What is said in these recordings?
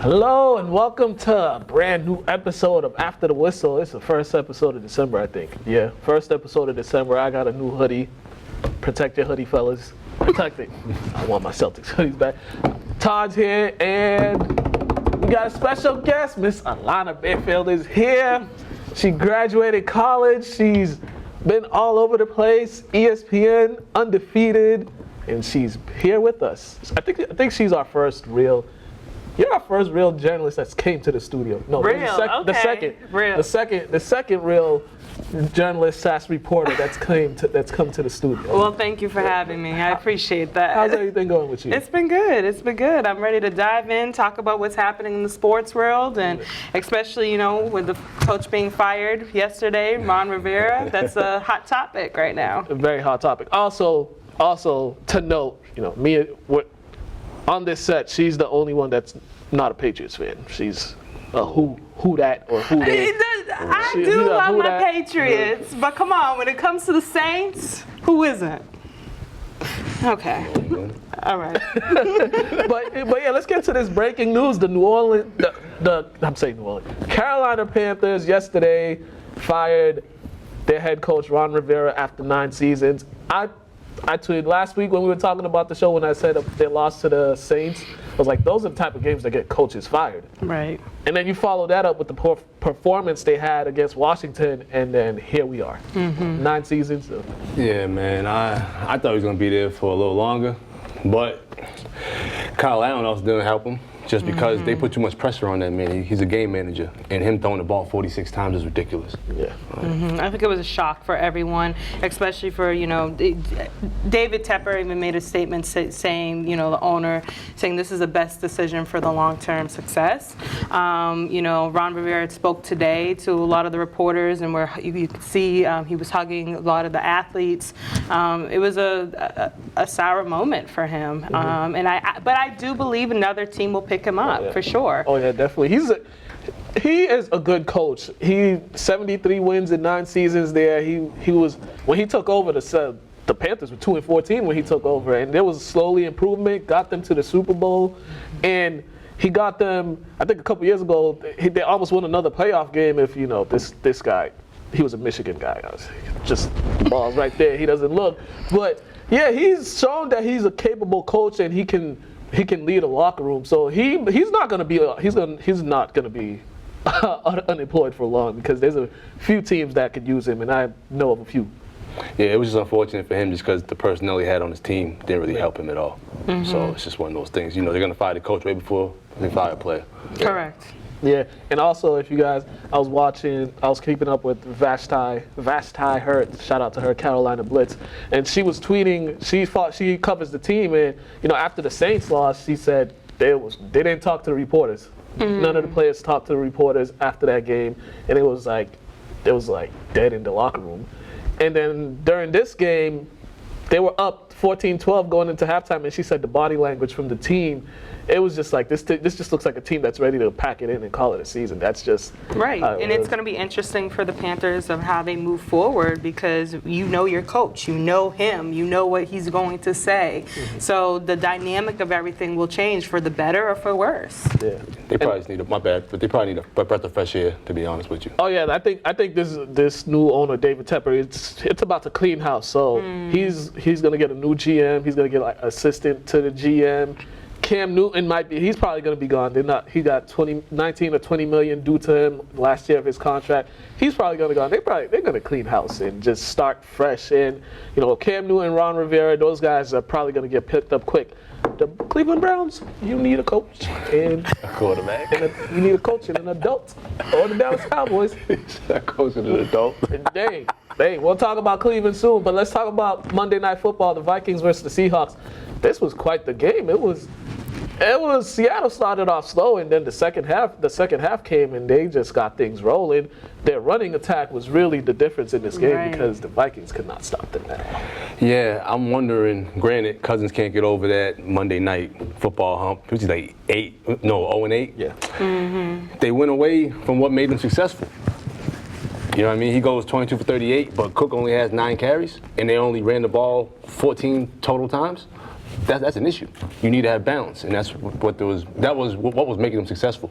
Hello and welcome to a brand new episode of After the Whistle. It's the first episode of December, I think. Yeah, first episode of December. I got a new hoodie. Protect your hoodie, fellas. Protect it. I want my Celtics hoodies back. Todd's here and we got a special guest. Miss Allana Barefield is here. She graduated college. She's been all over the place. ESPN, undefeated, and she's here with us. I think she's our first real. You're our first real journalist that's came to the studio. No, real. The second real journalist / reporter that's come to the studio. Well, thank you for having me. I appreciate that. How's everything going with you? It's been good. It's been good. I'm ready to dive in, talk about what's happening in the sports world, and especially, with the coach being fired yesterday, Ron Rivera. That's a hot topic right now. A very hot topic. Also to note, me. On this set, she's the only one that's not a Patriots fan. She's a who that or who they. I do love my Patriots, but come on, when it comes to the Saints, who isn't? Okay. All right. but yeah, let's get to this breaking news. The New Orleans, I'm saying New Orleans, Carolina Panthers yesterday fired their head coach Ron Rivera after 9 seasons. I tweeted last week when we were talking about the show when I said they lost to the Saints. I was like, those are the type of games that get coaches fired. Right. And then you follow that up with the performance they had against Washington, and then here we are. 9 seasons. So. Yeah, man. I thought he was going to be there for a little longer, but Kyle Allen also didn't help him. Just because they put too much pressure on that man. He's a game manager, and him throwing the ball 46 times is ridiculous. Yeah. I think it was a shock for everyone, especially for, David Tepper even made a statement saying, the owner, saying this is the best decision for the long-term success. Ron Rivera spoke today to a lot of the reporters, and where you could see he was hugging a lot of the athletes. It was a sour moment for him. But I do believe another team will pick him up for sure. Oh yeah, definitely. He is a good coach. He 73 wins in 9 seasons there. He was when he took over the Panthers were 2-14 when he took over, and there was slowly improvement. Got them to the Super Bowl, and he got them. I think a couple years ago they almost won another playoff game. If this guy, he was a Michigan guy. Just the ball's right there. He doesn't look, but yeah, he's shown that he's a capable coach and he can lead a locker room. So he's not going to be unemployed for long, because there's a few teams that could use him, and I know of a few. Yeah, it was just unfortunate for him just because the personnel he had on his team didn't really help him at all. So it's just one of those things. They're going to fire the coach right before they fire a player. Correct. Yeah, and also if you guys, I was keeping up with Vashti Hurt, shout out to her, Carolina Blitz, and she was tweeting, she covers the team, and after the Saints lost, she said they didn't talk to the reporters. None of the players talked to the reporters after that game, and it was like dead in the locker room. And then during this game, they were up 14-12 going into halftime, and she said the body language from the team, it was just like this just looks like a team that's ready to pack it in and call it a season. That's just right. And it's going to be interesting for the Panthers of how they move forward, because your coach, him, what he's going to say. So the dynamic of everything will change for the better or for worse. Yeah. They probably just need they probably need a breath of fresh air, to be honest with you. Oh yeah, I think this new owner, David Tepper, it's about to clean house. So he's going to get a new GM. He's going to get assistant to the GM. Cam Newton he's probably going to be gone. He got 19 or 20 million due to him last year of his contract. He's probably going to go. They're going to clean house and just start fresh. And Cam Newton, Ron Rivera, those guys are probably going to get picked up quick. The Cleveland Browns, you need a coach and a quarterback. You need a coach and an adult. Or the Dallas Cowboys. A coach and an adult. Dang, we'll talk about Cleveland soon, but let's talk about Monday Night Football, the Vikings versus the Seahawks. This was quite the game. It was Seattle started off slow, and then the second half came, and they just got things rolling. Their running attack was really the difference in this game, because the Vikings could not stop them. Yeah, I'm wondering. Granted, Cousins can't get over that Monday Night Football hump. It was like 0-8. Yeah. They went away from what made them successful. You know what I mean? He goes 22 for 38, but Cook only has 9 carries, and they only ran the ball 14 total times. that's an issue. You need to have balance, and that's what was making them successful.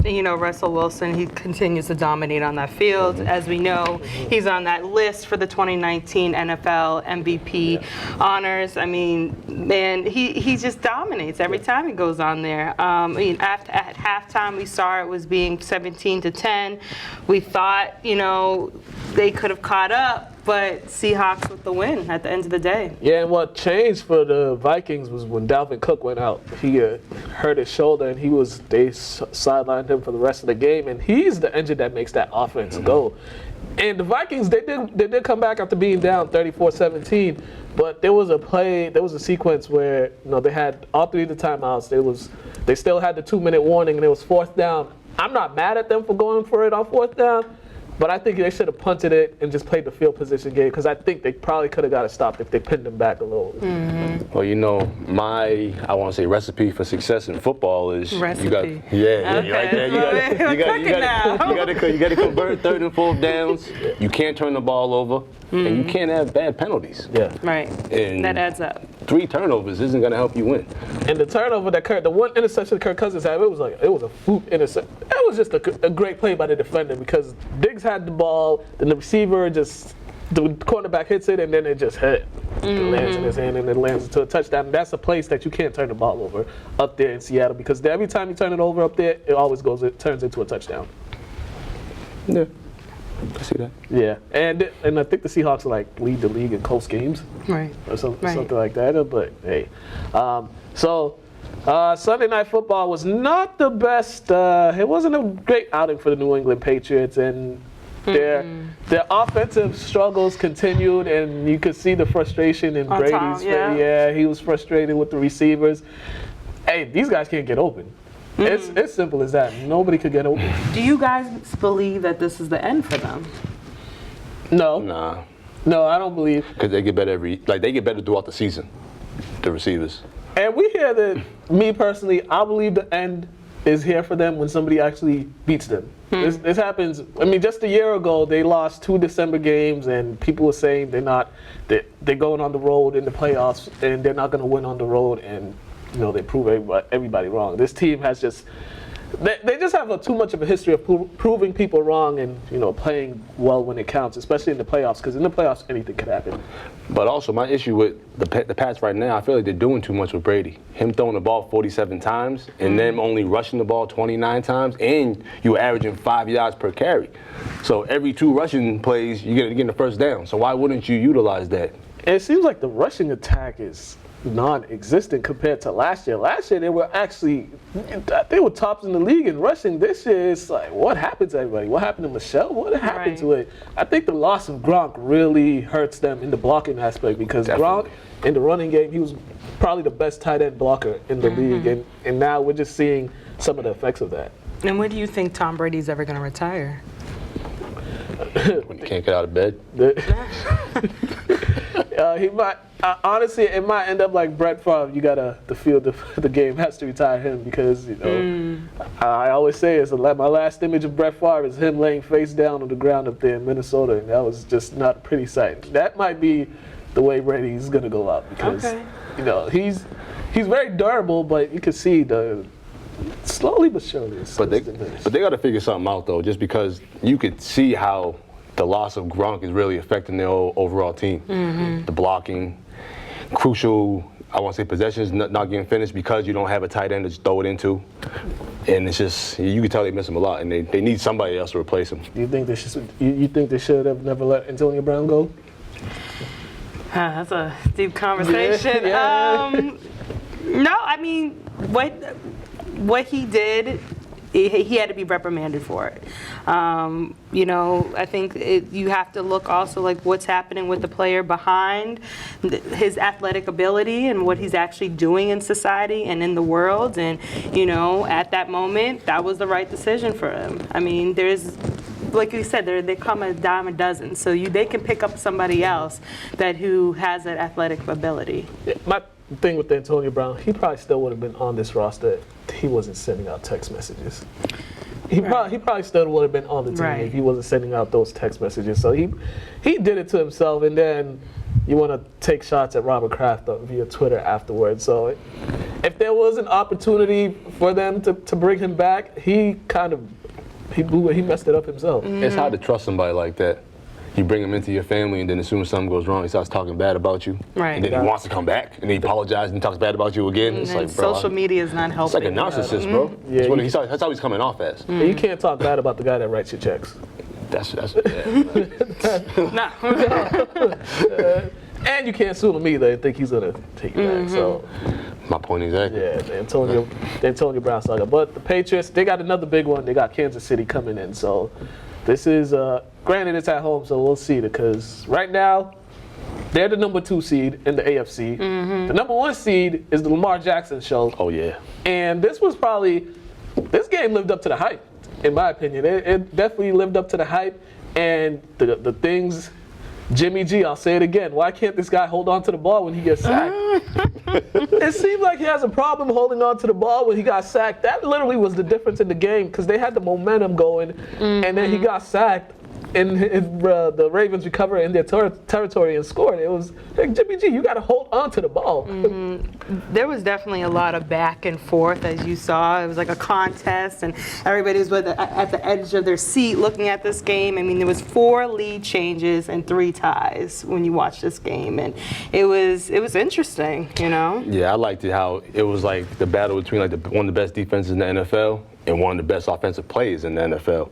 You know, Russell Wilson, he continues to dominate on that field. As we know, he's on that list for the 2019 NFL MVP honors. I mean, man, he just dominates every time he goes on there. I mean, at halftime, we saw it was being 17-10. We thought, you know, they could have caught up, but Seahawks with the win at the end of the day. Yeah, and what changed for the Vikings was when Dalvin Cook went out. He hurt his shoulder, and they sidelined him for the rest of the game. And he's the engine that makes that offense go. And the Vikings, they did come back after being down 34-17. But there was a sequence where they had all three of the timeouts. They still had the 2-minute warning, and it was 4th down. I'm not mad at them for going for it on 4th down. But I think they should have punted it and just played the field position game, because I think they probably could have got it stopped if they pinned them back a little. Well, you know, I want to say recipe for success in football is you got Okay. you got to convert 3rd and 4th downs. You can't turn the ball over, and you can't have bad penalties. Yeah. Right. And that adds up. 3 turnovers isn't going to help you win. And the turnover the one interception Kirk Cousins had, it was a fluke interception. It was just a great play by the defender, because Diggs had the ball, then the receiver the cornerback hits it, and then it just hit. It lands in his hand, and it lands into a touchdown. And that's a place that you can't turn the ball over up there in Seattle, because every time you turn it over up there, it turns into a touchdown. Yeah. I see that. Yeah, and I think the Seahawks lead the league in close games, Right. or something like that. But hey, Sunday Night Football was not the best. It wasn't a great outing for the New England Patriots, and their offensive struggles continued, and you could see the frustration in Brady's face. Yeah, he was frustrated with the receivers. Hey, these guys can't get open. It's simple as that. Nobody could get open. Do you guys believe that this is the end for them? No. Nah. No, I don't believe. Because they get better they get better throughout the season, the receivers. And we hear that, me personally, I believe the end is here for them when somebody actually beats them. This happens. I mean, just a year ago, they lost 2 December games, and people were saying they're going on the road in the playoffs, and they're not going to win on the road, and they prove everybody wrong. This team has they just have too much of a history of proving people wrong, and playing well when it counts, especially in the playoffs, because in the playoffs anything could happen. But also, my issue with the Pats right now, I feel like they're doing too much with Brady. Him throwing the ball 47 times, and them only rushing the ball 29 times, and you're averaging 5 yards per carry. So every 2 rushing plays, you're getting the first down. So why wouldn't you utilize that? And it seems like the rushing attack is non-existent compared to last year. Last year they were tops in the league in rushing. This year it's like, what happened to everybody? What happened to Michelle? What happened to it? I think the loss of Gronk really hurts them in the blocking aspect, because Gronk in the running game, he was probably the best tight end blocker in the league, and now we're just seeing some of the effects of that. And when do you think Tom Brady's ever going to retire? When you can't get out of bed. He might. Honestly, it might end up like Brett Favre. You gotta the game has to retire him, because I always say my last image of Brett Favre is him laying face down on the ground up there in Minnesota, and that was just not a pretty sight. That might be the way Brady's gonna go out, because he's very durable, but you can see slowly but surely. But they got to figure something out, though, just because you could see how the loss of Gronk is really affecting their overall team. The blocking, crucial, I want to say possessions not getting finished because you don't have a tight end to just throw it into. And it's just, you can tell they miss him a lot, and they need somebody else to replace him. Do you think they should have never let Antonio Brown go? That's a deep conversation. Yeah. No, I mean, what he did, he had to be reprimanded for it. I think you have to look also like what's happening with the player behind his athletic ability and what he's actually doing in society and in the world. And, at that moment, that was the right decision for him. I mean, like you said, they come a dime a dozen. So they can pick up somebody else who has that athletic ability. Yeah, my thing with Antonio Brown, he probably still would have been on this roster. He wasn't sending out text messages. He probably still would have been on the team if he wasn't sending out those text messages. So he did it to himself, and then you want to take shots at Robert Kraft via Twitter afterwards. So if there was an opportunity for them to bring him back, he messed it up himself. It's hard to trust somebody like that. You bring him into your family, and then as soon as something goes wrong, he starts talking bad about you. Right. And then he wants to come back, and then he apologizes and talks bad about you again. It's like, bro, social media is not it's helping. like a narcissist, bro. Yeah, That's how he's coming off as. And you can't talk bad about the guy that writes your checks. That's Nah. And you can't sue him either and think he's going to take you back. So, my point exactly. yeah, the Antonio Brown saga. But the Patriots, they got another big one. They got Kansas City coming in. So this is, granted it's at home, so we'll see. Because right now, they're the number 2 seed in the AFC. The number 1 seed is the Lamar Jackson show. Oh, yeah. And this game lived up to the hype, in my opinion. It definitely lived up to the hype. And the things, Jimmy G, I'll say it again, why can't this guy hold on to the ball when he gets sacked? It seemed like he has a problem holding on to the ball when he got sacked. That literally was the difference in the game because they had the momentum going, and then he got sacked, and the Ravens recovered in their territory and scored. It was like, Jimmy G, you got to hold on to the ball. There was definitely a lot of back and forth, as you saw. It was like a contest, and everybody was at the edge of their seat looking at this game. I mean, there was 4 lead changes and 3 ties when you watch this game, and it was interesting, you know? Yeah, I liked it how it was like the battle between like one of the best defenses in the NFL and one of the best offensive players in the NFL.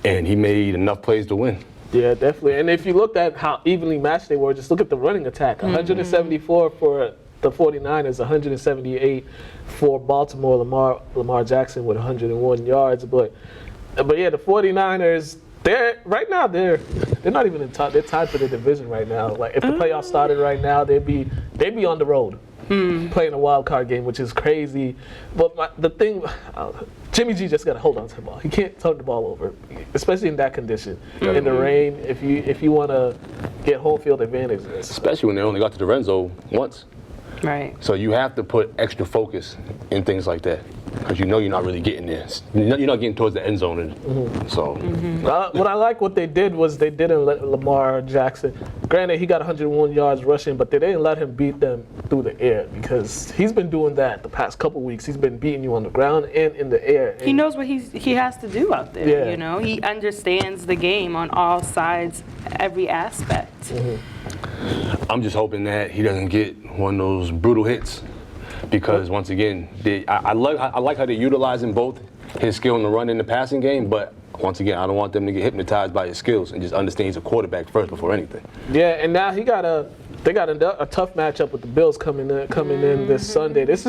And he made enough plays to win. Yeah, definitely. And if you looked at how evenly matched they were, just look at the running attack. 174 for the 49ers, 178 for Baltimore. Lamar Jackson with 101 yards. But yeah, the 49ers, they're not even in top. They're tied for the division right now. Like if the playoffs started right now, they'd be on the road. Playing a wild card game, which is crazy. But the thing, Jimmy G just got to hold on to the ball. He can't turn the ball over, especially in that condition. In the rain, if you want to get home field advantage. Especially when they only got to the red zone once. Right. So you have to put extra focus in things like that. Because you know you're not really getting there. You're not getting towards the end zone. So. What they did was they didn't let Lamar Jackson, granted he got 101 yards rushing, but they didn't let him beat them through the air because he's been doing that the past couple weeks. He's been beating you on the ground and in the air. He knows what he has to do out there, Yeah. you know? He understands the game on all sides, every aspect. I'm just hoping that he doesn't get one of those brutal hits. Because once again, I like how they're utilizing both his skill in the run and the passing game, but once again, I don't want them to get hypnotized by his skills and just understand he's a quarterback first before anything. Yeah, and now they got a tough matchup with the Bills coming in this Sunday. This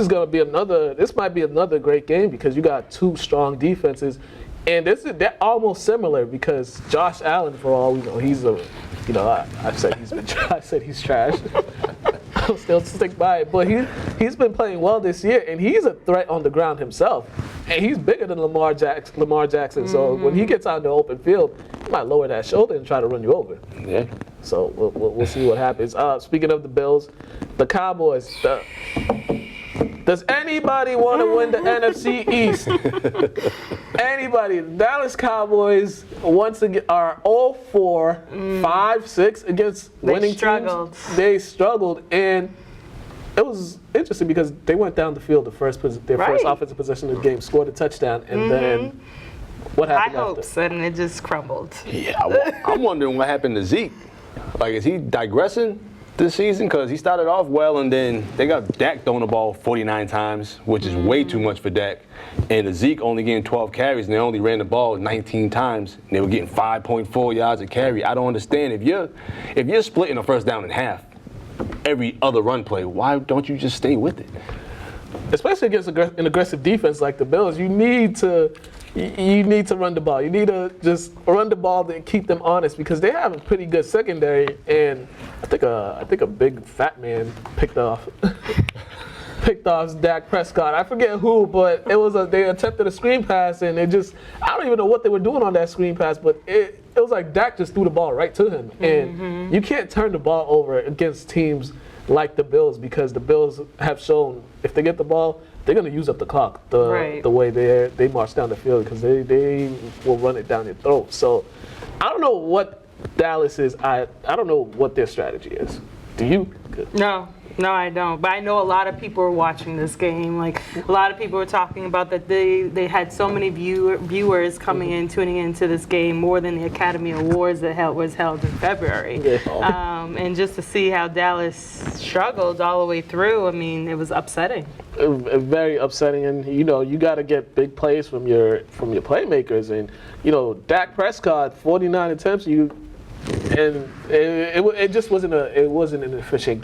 might be another great game because you got 2 strong defenses, and they're almost similar because Josh Allen, for all we know, I said he's trash. I'll still stick by it, but he's been playing well this year, and he's a threat on the ground himself, and he's bigger than Lamar Jackson. So when he gets out in the open field, he might lower that shoulder and try to run you over. Yeah. So we'll see what happens. Speaking of the Bills, the Cowboys. Does anybody want to win the NFC East? Anybody? The Dallas Cowboys once again are 0-4, 5-6 against winning teams. They struggled, and it was interesting because they went down the field their first offensive possession of the game, scored a touchdown, and then what happened High hopes, and it just crumbled. Yeah, I'm wondering what happened to Zeke. Like, is he digressing this season? Because he started off well, and then they got Dak throwing the ball 49 times, which is way too much for Dak. And Zeke only getting 12 carries, and they only ran the ball 19 times. And they were getting 5.4 yards a carry. I don't understand. If you're splitting a first down in half every other run play, why don't you just stay with it? Especially against an aggressive defense like the Bills, you need to run the ball. You need to just run the ball and keep them honest because they have a pretty good secondary. And I think a big fat man picked off Dak Prescott. I forget who, but they attempted a screen pass, and I don't even know what they were doing on that screen pass, but it was like Dak just threw the ball right to him. And you can't turn the ball over against teams like the Bills because the Bills have shown if they get the ball, they're going to use up the clock the way they march down the field because they will run it down your throat. So I don't know what Dallas is, I don't know what their strategy is. Do you? No, I don't. But I know a lot of people are watching this game. Like, a lot of people are talking about that they had so many viewers coming in, tuning into this game, more than the Academy Awards that was held in February. Yeah. And just to see how Dallas struggled all the way through, I mean, it was upsetting. Very upsetting, and you got to get big plays from your playmakers, and Dak Prescott, 49 attempts, and it just wasn't an efficient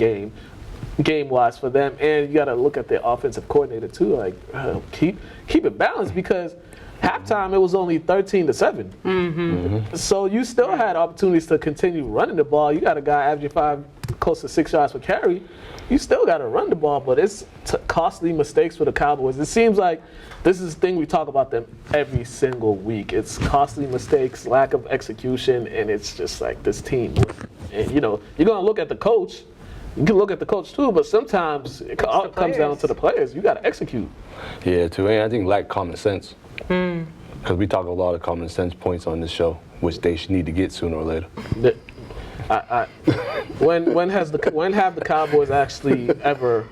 game-wise for them, and you got to look at the offensive coordinator too. Like, keep it balanced, because halftime it was only 13-7. Mm-hmm. So you still had opportunities to continue running the ball. You got a guy averaging close to 6 yards per carry. You still got to run the ball, but it's costly mistakes for the Cowboys. It seems like this is the thing we talk about them every single week. It's costly mistakes, lack of execution, and it's just like this team. And you're going to look at the coach. You can look at the coach too, but sometimes it comes down to the players. You got to execute. Yeah, too. And I think lack common sense. Because we talk a lot of common sense points on this show, which they should need to get sooner or later. When have the Cowboys actually ever,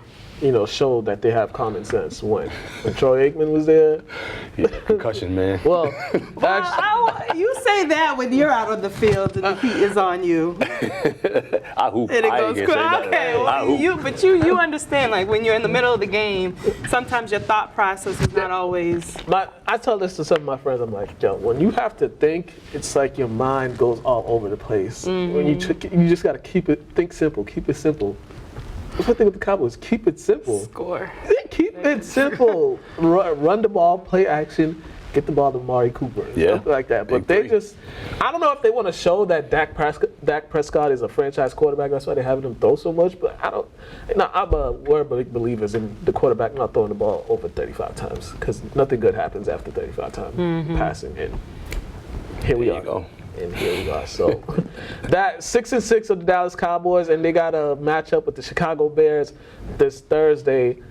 showed that they have common sense? When Troy Aikman was there? Yeah, concussion, man. Well, you say that when you're out on the field and the heat is on you. I hoop. And it goes okay. Well, you understand, like, when you're in the middle of the game, sometimes your thought process is not always. I tell this to some of my friends. I'm like, yo, when you have to think, it's like your mind goes all over the place. Mm-hmm. When you just got to think simple, keep it simple. That's one thing with the Cowboys. Keep it simple. Score. Keep it simple. Run the ball, play action, get the ball to Amari Cooper, stuff like that. But I don't know if they want to show that Dak Prescott is a franchise quarterback. That's why they're having him throw so much. But we're big believers in the quarterback not throwing the ball over 35 times, because nothing good happens after 35 times passing. And here we are. And here we are. So that 6-6 of the Dallas Cowboys, and they got a matchup with the Chicago Bears this Thursday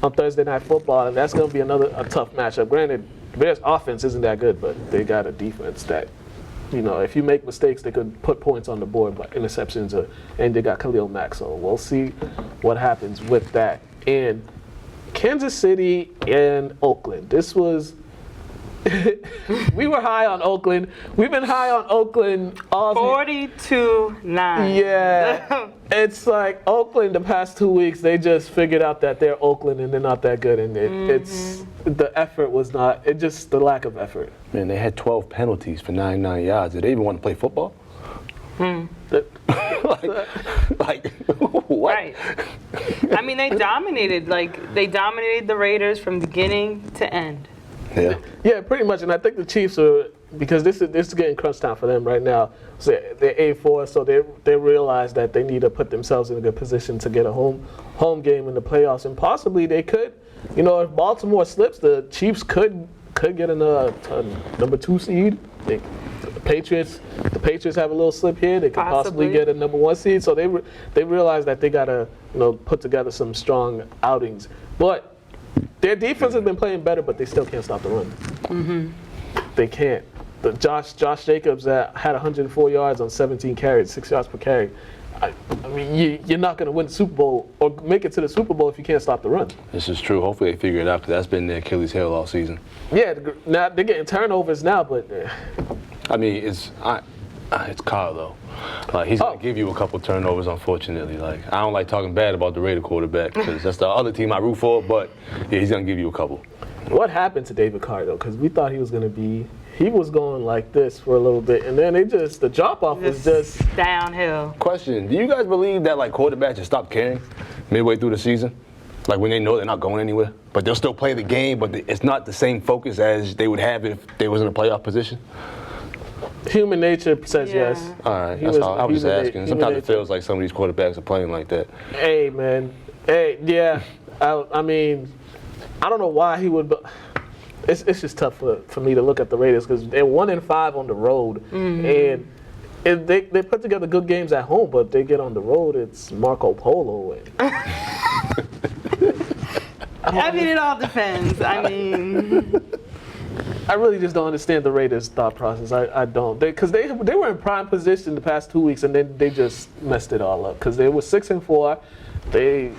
on Thursday Night Football, and that's going to be a tough matchup. Granted, the Bears' offense isn't that good, but they got a defense that, if you make mistakes, they could put points on the board by interceptions, and they got Khalil Mack. So we'll see what happens with that. And Kansas City and Oakland. This was. We were high on Oakland. We've been high on Oakland all 42-9. Yeah. It's like Oakland the past 2 weeks, they just figured out that they're Oakland and they're not that good. And it's the effort was not, it just the lack of effort. Man, they had 12 penalties for 99 yards. Did they even want to play football? like what? Right. I mean, they dominated the Raiders from beginning to end. Yeah, pretty much. And I think the Chiefs are, because this is getting crunch time for them right now. So they're 8-4, so they realize that they need to put themselves in a good position to get a home game in the playoffs, and possibly they could. If Baltimore slips, the Chiefs could get a number 2 seed. The Patriots have a little slip here. They could possibly get a number 1 seed. So they realize that they gotta put together some strong outings, but. Their defense has been playing better, but they still can't stop the run. Mm-hmm. They can't. Josh Jacobs had 104 yards on 17 carries, 6 yards per carry. I mean, you're not going to win the Super Bowl or make it to the Super Bowl if you can't stop the run. This is true. Hopefully they figure it out, because that's been their Achilles heel all season. Yeah, now they're getting turnovers now, but. I mean, it's Kyle, though. Like, he's going to give you a couple turnovers, unfortunately. Like, I don't like talking bad about the Raider quarterback, because that's the other team I root for, but yeah, he's going to give you a couple. What happened to David Carr, though? Because we thought he was going like this for a little bit, and then the drop-off was just downhill. Question, do you guys believe that, quarterbacks just stop caring midway through the season? Like, when they know they're not going anywhere, but they'll still play the game, but it's not the same focus as they would have if they was in a playoff position? Human nature says yes. All right, that's all. I was just asking. Sometimes it feels like some of these quarterbacks are playing like that. Hey, man. Hey, yeah. I mean, I don't know why he would. It's just tough for me to look at the Raiders, because they're 1-5 on the road, and they put together good games at home, but they get on the road, it's Marco Polo. I mean, it all depends. I mean. I really just don't understand the Raiders' thought process. I don't. Because they were in prime position the past 2 weeks, and then they just messed it all up. Because they were 6-4. They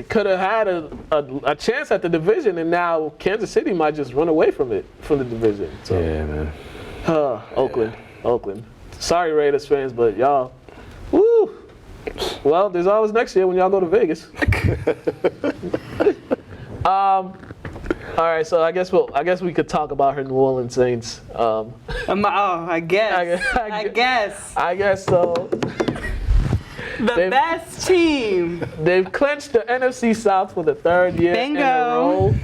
could have had a chance at the division, and now Kansas City might just run away from the division. So, Yeah, man. Oakland. Sorry, Raiders fans, but y'all, woo. Well, there's always next year when y'all go to Vegas. All right, so I guess we could talk about her New Orleans Saints. I guess. I guess so. The best team. They've clinched the NFC South for the third year in a row.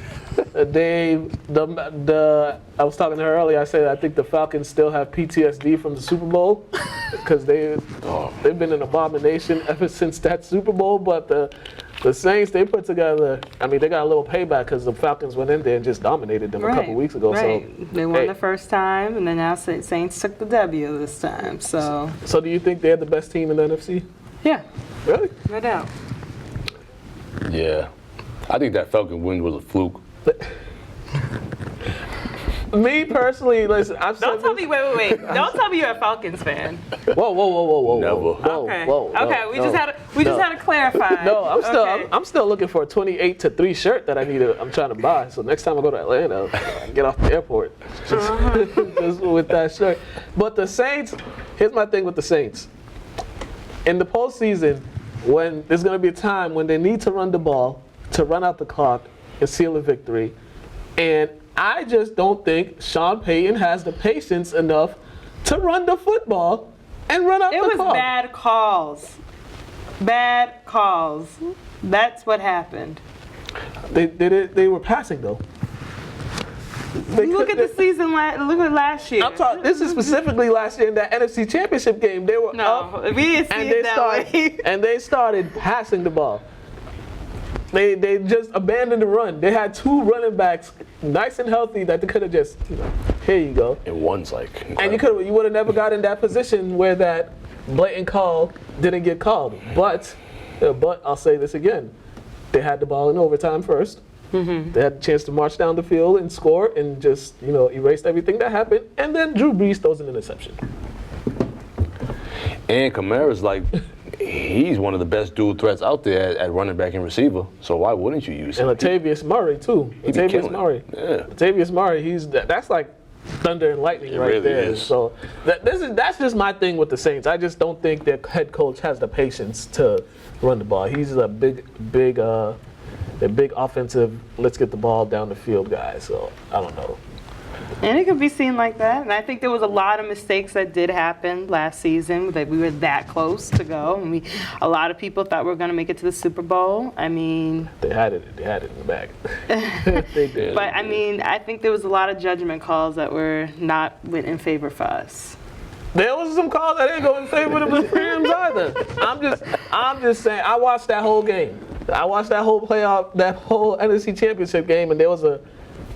I was talking to her earlier. I said I think the Falcons still have PTSD from the Super Bowl because they've been an abomination ever since that Super Bowl. But the Saints, they put together. I mean, they got a little payback because the Falcons went in there and just dominated them a couple weeks ago. Right. So they won the first time, and then now Saints took the W this time. So do you think they're the best team in the NFC? Yeah. Really? No doubt. Yeah. I think that Falcon win was a fluke. Me personally, listen. Don't tell me. Wait. Don't tell me you're a Falcons fan. Whoa. Never. Okay. We just had to clarify. No, Okay. I'm still looking for a 28-3 shirt that I'm trying to buy. So next time I go to Atlanta, I can get off the airport just with that shirt. But the Saints, here's my thing with the Saints. In the postseason, when there's going to be a time when they need to run the ball to run out the clock and seal a victory, and I just don't think Sean Payton has the patience enough to run the football and run out the clock. It was bad calls. Bad calls. That's what happened. They were passing though. Look at the season. Look at last year. I'm talking. This is specifically last year in that NFC Championship game. They were up, we didn't see it that way. And they started passing the ball. They just abandoned the run. They had two running backs, nice and healthy, that they could have just, here you go. And one's like. And you would have never got in that position where that blatant call didn't get called. But I'll say this again, they had the ball in overtime first. Mm-hmm. They had a chance to march down the field and score and just, erased everything that happened. And then Drew Brees throws an interception. And Kamara's like, he's one of the best dual threats out there at running back and receiver. So why wouldn't you use him? And Latavius Murray too. Latavius Murray, that's like thunder and lightning right really there. Is. So that's just my thing with the Saints. I just don't think their head coach has the patience to run the ball. He's a big offensive, let's get the ball down the field guy. So I don't know. And it could be seen like that. And I think there was a lot of mistakes that did happen last season, that we were that close to go. And a lot of people thought we were going to make it to the Super Bowl. I mean, they had it in the bag. They did. But I mean, I think there was a lot of judgment calls that were not in favor for us. There was some calls that didn't go in favor of the Rams either. I'm just saying. I watched that whole game. I watched that whole NFC Championship game, and there was a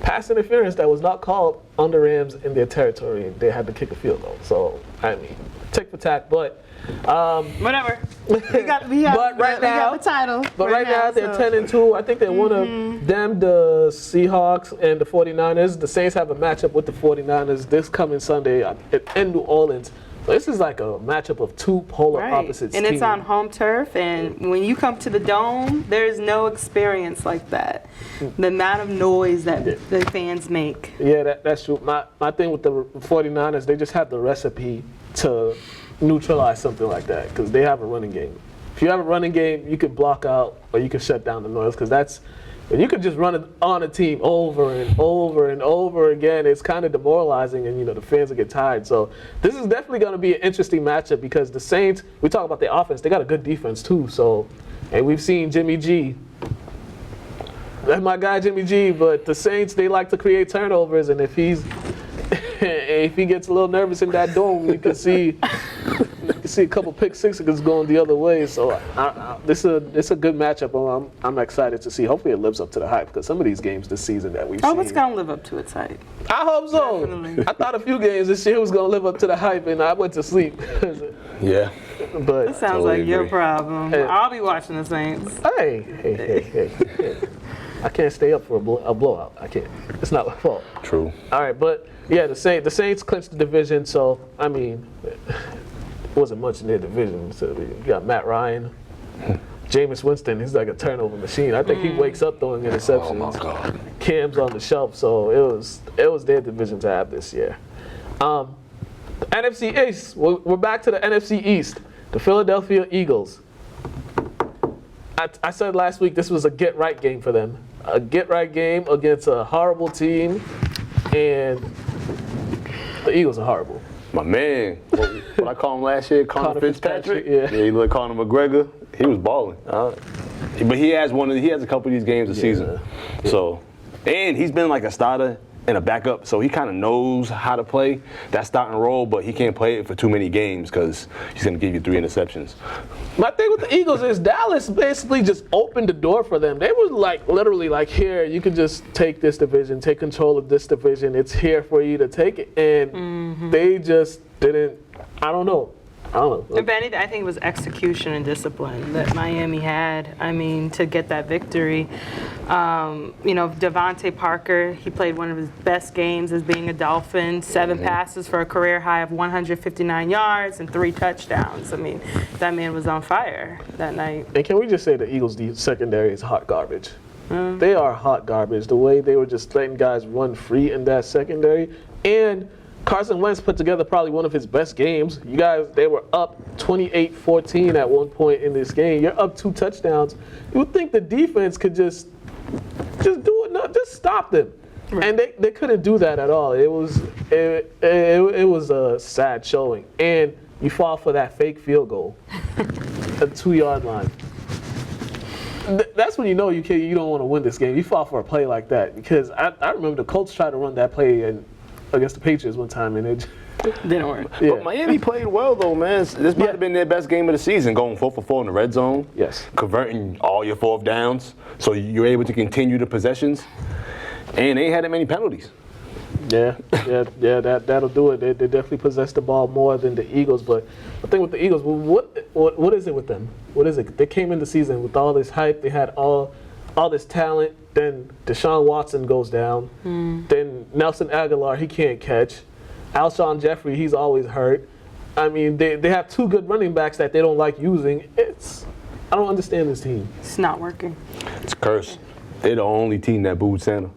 pass interference that was not called on the Rams in their territory. They had to kick a field goal. So I mean, tick for tack, but whatever. We got the title. But right now they're 10-2. I think they're one of them, the Seahawks and the 49ers. The Saints have a matchup with the 49ers this coming Sunday in New Orleans. So this is like a matchup of two polar opposites. And it's on home turf, and when you come to the Dome, there's no experience like that. The amount of noise that the fans make. Yeah, that's true. My thing with the 49ers, they just have the recipe to neutralize something like that because they have a running game. If you have a running game, you can block out or you can shut down the noise because you could just run it on a team over and over and over again. It's kind of demoralizing, and the fans will get tired. So this is definitely going to be an interesting matchup because the Saints, we talk about their offense, they got a good defense too. So, and we've seen Jimmy G. That's my guy Jimmy G. But the Saints, they like to create turnovers, and if he gets a little nervous in that dome, you can see a couple pick sixes going the other way. So this is a good matchup. I'm excited to see. Hopefully it lives up to the hype because some of these games this season that we've seen. It's going to live up to its hype. I hope so. Definitely. I thought a few games this year was going to live up to the hype, and I went to sleep. Yeah. But it sounds like your problem. I'll be watching the Saints. Hey. I can't stay up for a blowout. I can't. It's not my fault. True. All right, but yeah, the Saints clinched the division, so I mean, it wasn't much in their division. So you got Matt Ryan, Jameis Winston. He's like a turnover machine. I think he wakes up throwing interceptions. Oh my God. Cam's on the shelf, so it was their division to have this year. NFC East. We're back to the NFC East. The Philadelphia Eagles. I said last week this was a get-right game for them. A get-right game against a horrible team, and the Eagles are horrible. My man, what I call him last year, Connor Fitzpatrick. Yeah, he looked Conor McGregor. He was balling. But he has a couple of these games a season. Yeah. So, and he's been like a starter and a backup, so he kind of knows how to play that starting role, but he can't play it for too many games because he's going to give you 3 interceptions. My thing with the Eagles is Dallas basically just opened the door for them. They were like literally like, here, you can just take this division, take control of this division. It's here for you to take it. And they just didn't, I don't know. If anything, I think it was execution and discipline that Miami had. I mean, to get that victory. Devontae Parker, he played one of his best games as being a Dolphin. 7 passes for a career high of 159 yards and 3 touchdowns. I mean, that man was on fire that night. And can we just say the Eagles' secondary is hot garbage? They are hot garbage. The way they were just letting guys run free in that secondary. And Carson Wentz put together probably one of his best games. You guys, they were up 28-14 at one point in this game. You're up 2 touchdowns. You would think the defense could just do it, just stop them. Right. And they couldn't do that at all. It was a sad showing. And you fall for that fake field goal at the 2-yard line. That's when you know you don't want to win this game. You fall for a play like that because I remember the Colts tried to run that play against the Patriots one time, and it didn't work. Yeah. But Miami played well, though, man. This might have been their best game of the season, going 4 for 4 in the red zone. Yes. Converting all your 4th downs, so you're able to continue the possessions. And they ain't had that many penalties. Yeah, that'll do it. They definitely possess the ball more than the Eagles. But the thing with the Eagles, what is it with them? What is it? They came in the season with all this hype. They had all this talent. Then Deshaun Watson goes down. Then Nelson Aguilar, he can't catch. Alshon Jeffrey, he's always hurt. I mean, they have 2 good running backs that they don't like using. I don't understand this team. It's not working. It's cursed. They're the only team that booed Santa.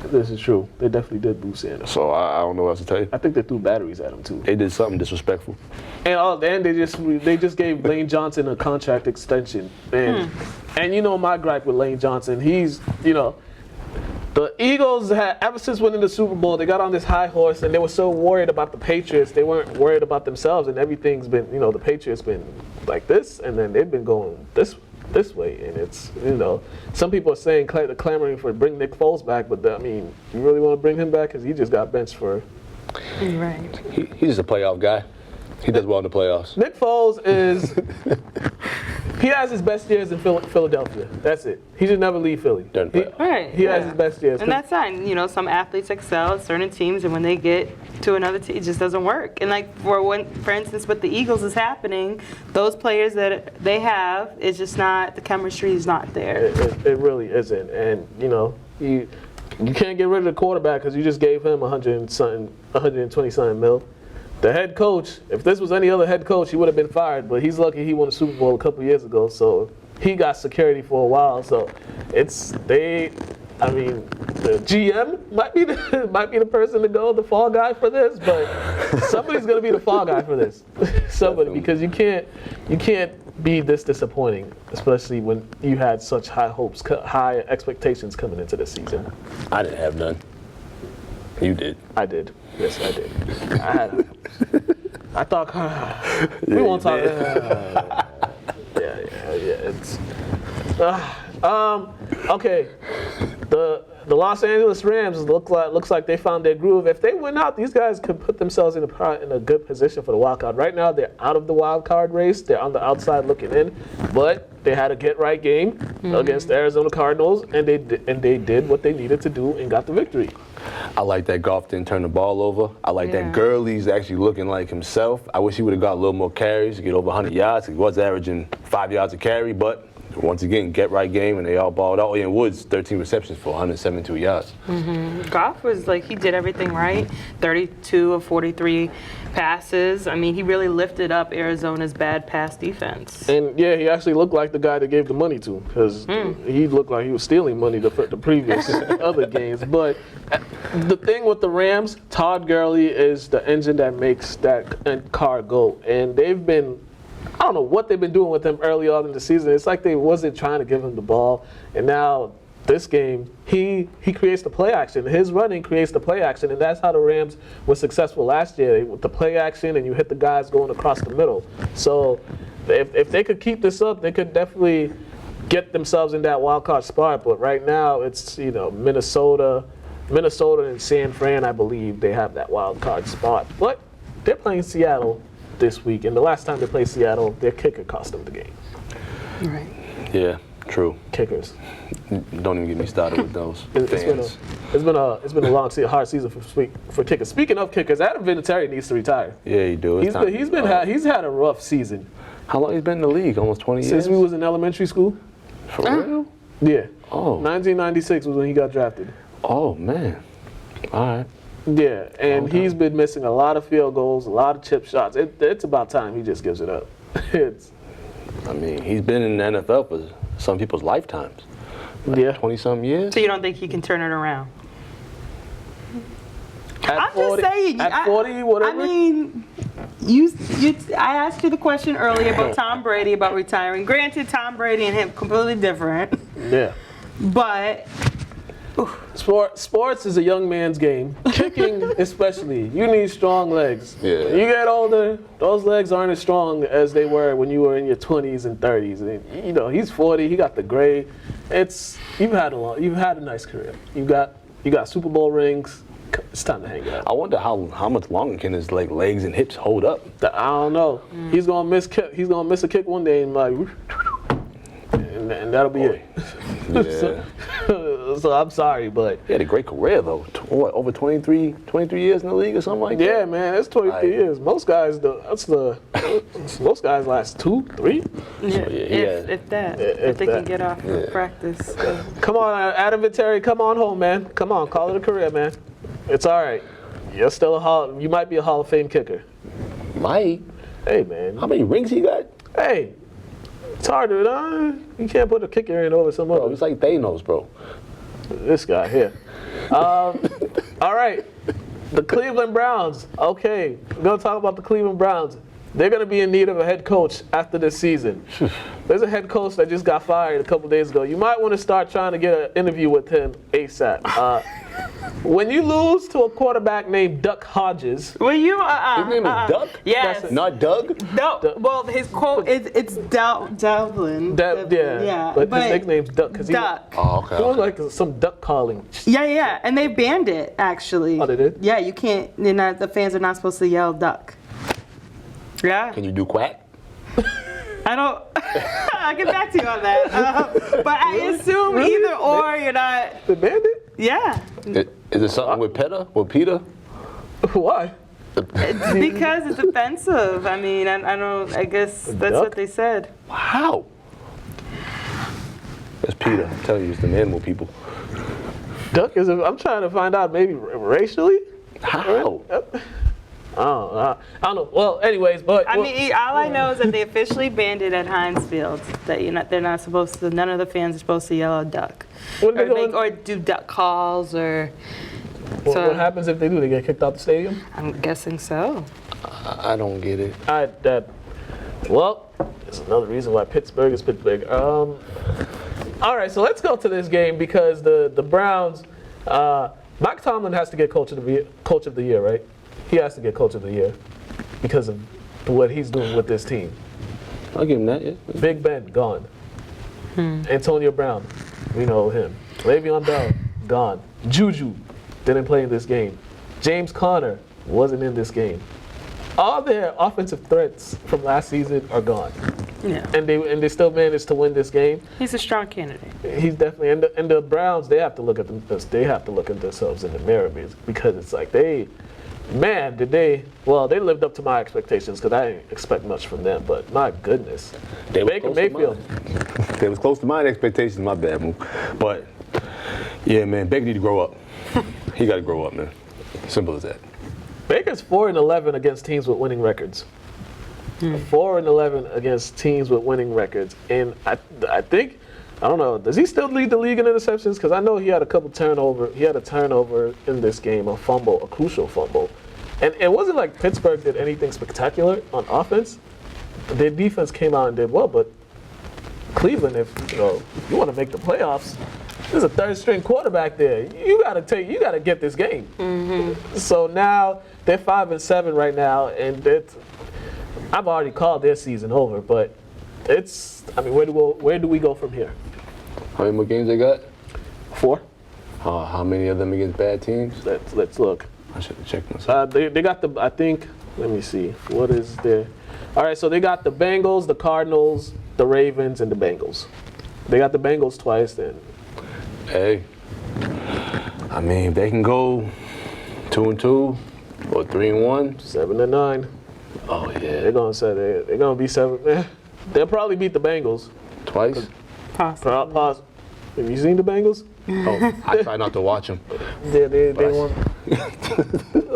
This is true. They definitely did boo Santa. So I don't know what else to tell you. I think they threw batteries at him too. They did something disrespectful. And then they just gave Lane Johnson a contract extension. And you know my gripe with Lane Johnson. He's, the Eagles had, ever since winning the Super Bowl, they got on this high horse and they were so worried about the Patriots. They weren't worried about themselves, and everything's been, the Patriots been like this, and then they've been going this way, and it's, some people are saying clamoring for bring Nick Foles back, but I mean, you really want to bring him back because he just got benched for. Right. He's just a playoff guy. He does well in the playoffs. Nick Foles he has his best years in Philadelphia. That's it. He should never leave Philly. He has his best years. And that's fine. Some athletes excel at certain teams, and when they get to another team, it just doesn't work. And for instance, what the Eagles is happening, those players that they have, it's just not, the chemistry is not there. It really isn't. And, you can't get rid of the quarterback because you just gave him 120-something mil. The head coach, if this was any other head coach, he would have been fired, but he's lucky he won a Super Bowl a couple years ago, so he got security for a while. So the GM might be the person to go, the fall guy for this, but somebody's going to be the fall guy for this. Somebody, because you can't be this disappointing, especially when you had such high hopes, high expectations coming into the season. I didn't have none. You did. I did. Yes, I did. I thought we won't talk. It's okay. The Los Angeles Rams looks like they found their groove. If they win out, these guys could put themselves in a good position for the wild card. Right now, they're out of the wild card race. They're on the outside looking in, but they had a get-right game against the Arizona Cardinals, and they did what they needed to do and got the victory. I like that Goff didn't turn the ball over. I like that Gurley's actually looking like himself. I wish he would have got a little more carries to get over 100 yards. He was averaging 5 yards a carry, but once again, get right game, and they all balled out. And Woods, 13 receptions for 172 yards. Goff was like, he did everything right. 32 of 43 passes. I mean, he really lifted up Arizona's bad pass defense. And yeah, he actually looked like the guy that gave the money to, because he looked like he was stealing money the previous other games. But the thing with the Rams, Todd Gurley is the engine that makes that car go. And they've been, I don't know what they've been doing with him early on in the season. It's like they wasn't trying to give him the ball. And now this game, he creates the play action. His running creates the play action, and that's how the Rams were successful last year, with the play action, and you hit the guys going across the middle. So if they could keep this up, they could definitely get themselves in that wild card spot. But right now, it's Minnesota and San Fran, I believe, they have that wild card spot. But they're playing Seattle this week, and the last time they played Seattle, their kicker cost them the game. Right. Yeah, true. Kickers. Don't even get me started with those It's been a long hard season for kickers. Speaking of kickers, Adam Vinatieri needs to retire. Yeah, you do. He's had a rough season. How long he's been in the league? Almost 20 years? Since we was in elementary school. For real? Yeah. Oh. 1996 was when he got drafted. Oh, man. All right. Yeah, and he's been missing a lot of field goals, a lot of chip shots. It's about time he just gives it up. I mean, he's been in the NFL for some people's lifetimes. Yeah. 20-something years? So you don't think he can turn it around? At 40, just saying. At 40, whatever. I mean, I asked you the question earlier about Tom Brady about retiring. Granted, Tom Brady and him completely different. Yeah. But Sports is a young man's game. Kicking, especially, you need strong legs. Yeah. When you get older, those legs aren't as strong as they were when you were in your 20s and 30s. And, he's 40. He got the gray. You've had a nice career. You got Super Bowl rings. It's time to hang it up. I wonder how much longer can his legs and hips hold up? I don't know. He's gonna miss a kick one day and and that'll be it. Yeah. So I'm sorry, but He had a great career, though. Over 23 years in the league or something like that? yeah, man, it's 23 years. Most guys, most guys last 2, 3. if they can get off of practice. Come on, Adam Vinatieri, come on home, man. Come on, call it a career, man. It's all right. You're still you might be a Hall of Fame kicker. Mike, Hey, man. how many rings he got? Hey, it's hard to, you can't put a kicker in over some Bro, other. it's like Thanos, bro. This guy here. All right. The Cleveland Browns. Okay, we're going to talk about the Cleveland Browns. They're going to be in need of a head coach after this season. There's a head coach that just got fired a couple days ago. You might want to start trying to get an interview with him ASAP. When you lose to a quarterback named Duck Hodges. Well, His name is Duck? Yes. Not Doug? No. Well, his quote it's Devlin. Yeah, but his nickname's Duck. Duck. Oh, okay. He was like some duck calling. Yeah, and they banned it actually. Oh, they did? Yeah, you can't. The fans are not supposed to yell duck. Yeah. Can you do quack? I don't. I'll get back to you on that. But I assume either or you're not. They banned it? Yeah. Is it something with Peter? Why? It's because it's offensive. I mean, I don't. I guess that's duck? what they said. How? It's Peter. I'm telling you, it's the animal people. Duck is. I'm trying to find out maybe racially. How? I don't know. Well, anyways, but I mean, all I know is that they officially banned it at Heinz Field. That they're not supposed to. None of the fans are supposed to yell out duck, or do duck calls, or. What happens if they do? They get kicked out the stadium? I'm guessing so. I don't get it. Well, there's another reason why Pittsburgh is Pittsburgh. All right, so let's go to this game because the Browns. Mike Tomlin has to get coach of the year, right? He has to get coach of the year because of what he's doing with this team. I'll give him that, yeah. Big Ben, gone. Antonio Brown, we know him. Le'Veon Bell, gone. Juju didn't play in this game. James Conner wasn't in this game. All their offensive threats from last season are gone. Yeah. And they still managed to win this game. He's a strong candidate. He's definitely and the Browns, they have to look at themselves in the mirror because it's like they lived up to my expectations because I didn't expect much from them, but my goodness. They were Baker close to Mayfield. They was close to my expectations. My bad, Mook. But yeah, man, Baker need to grow up. He got to grow up, man. Simple as that. Baker's 4-11 against teams with winning records. 4-11 against teams with winning records, and I think, I don't know, does he still lead the league in interceptions? Because I know he had a couple turnover. He had a turnover in this game, a fumble, a crucial fumble, and it wasn't like Pittsburgh did anything spectacular on offense. Their defense came out and did well, but Cleveland, if you want to make the playoffs, there's a third-string quarterback there. You gotta get this game. So now they're 5-7 right now, and I've already called their season over, but where do we go from here? How many more games they got? 4. How many of them against bad teams? Let's look. I should have checked myself. They got let me see. What is there? All right, so they got the Bengals, the Cardinals, the Ravens, and the Bengals. They got the Bengals twice then. Hey, I mean, they can go 2-2 or 3-1. 7-9. Oh yeah, They're gonna be 7. They'll probably beat the Bengals. twice. Possibly. Have you seen the Bengals? Oh, I try not to watch them. They won.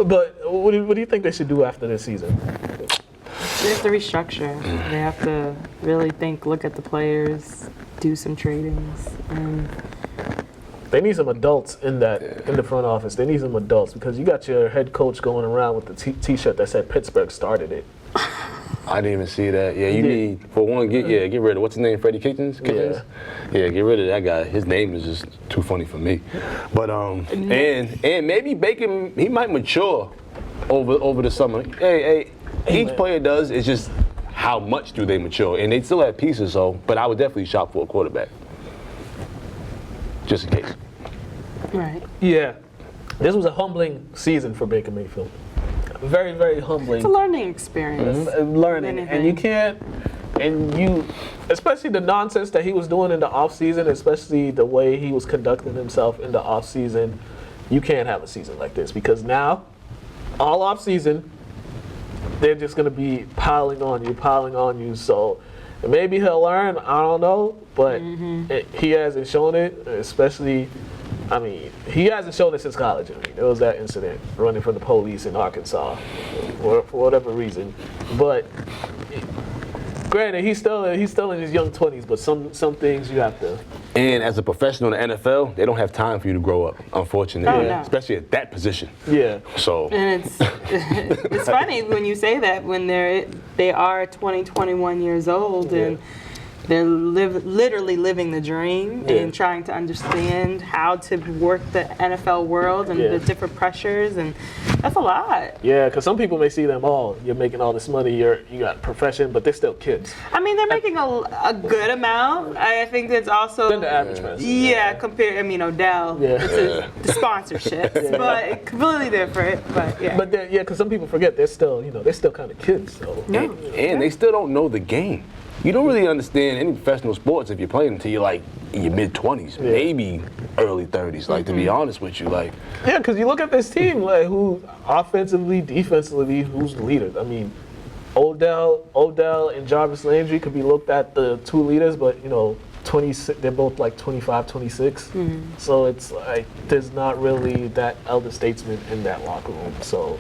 But what do you think they should do after this season? They have to restructure. They have to really look at the players, do some tradings, and They need some adults in the front office. They need some adults because you got your head coach going around with the T-shirt that said Pittsburgh started it. I didn't even see that. Yeah, you need, for one, get rid of, what's his name, Freddie Kitchens? Yeah, get rid of that guy. His name is just too funny for me. But, and maybe Baker, he might mature over the summer. Hey, each player does, it's just how much do they mature? And they still have pieces, but I would definitely shop for a quarterback. Just in case. right. Yeah. This was a humbling season for Baker Mayfield. Very, very humbling. It's a learning experience. Learning, and you can't, especially the nonsense that he was doing in the off season, especially the way he was conducting himself in the off season. You can't have a season like this because now, all off season, they're just gonna be piling on you. So maybe he'll learn. I don't know, but he hasn't shown it, especially. I mean, he hasn't shown it since college. I mean, there was that incident running from the police in Arkansas for whatever reason. But granted, he's still in his young 20s. But some things you have to. And as a professional in the NFL, they don't have time for you to grow up, unfortunately. No. Especially at that position. Yeah. So. And it's funny when you say that when they are 20, 21 years old and they're literally living the dream and trying to understand how to work the NFL world and the different pressures, and that's a lot. Yeah, because some people may see them, you're making all this money, you got a profession, but they're still kids. I mean, they're making a good amount. I think that's also Than the average person. Yeah, compared. I mean, Odell, it's the sponsorships, but completely different. But yeah. But because some people forget they're still kind of kids. So. No. And they still don't know the game. You don't really understand any professional sports if you're playing until you're like in your mid-20s, maybe early 30s. Like to be honest with you, like. Yeah, because you look at this team, like who offensively, defensively, who's the leader? I mean, Odell and Jarvis Landry could be looked at the two leaders, but 26. They're both like 25, 26. So it's like there's not really that elder statesman in that locker room. So